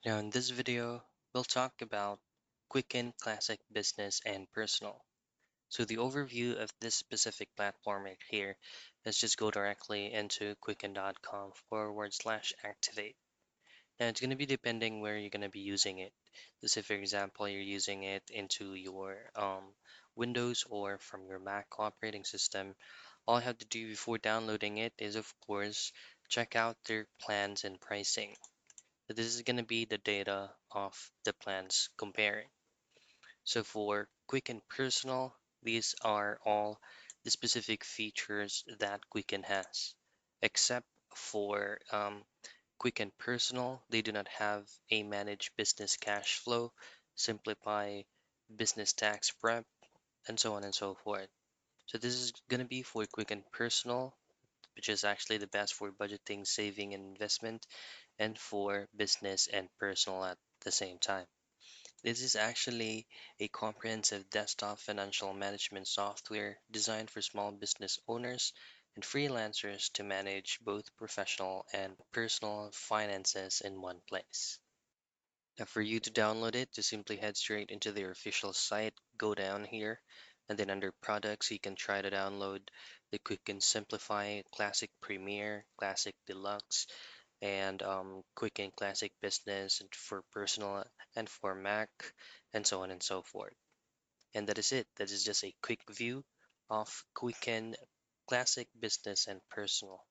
Now, in this video, we'll talk about Quicken Classic Business and Personal. So the overview of this specific platform right here is just go directly into quicken.com/activate. Now it's going to be depending where you're going to be using it. So say for example, you're using it into your Windows or from your Mac operating system. All you have to do before downloading it is, of course, check out their plans and pricing. So this is going to be the data of the plans comparing. So for Quick and Personal, these are all the specific features that Quicken has, except for Quick and Personal, they do not have a managed business cash flow, simplify business tax prep, and so on and so forth. So this is going to be for Quick and Personal, which is actually the best for budgeting, saving, and investment, and for business and personal at the same time. This is actually a comprehensive desktop financial management software designed for small business owners and freelancers to manage both professional and personal finances in one place. Now, for you to download it, just simply head straight into their official site, go down here, and then under products, you can try to download the Quick and Simplify Classic Premier, Classic Deluxe, and Quick and Classic Business and for personal and for Mac, and so on and so forth. And that is it. That is just a quick view of Quicken Classic Business and Personal.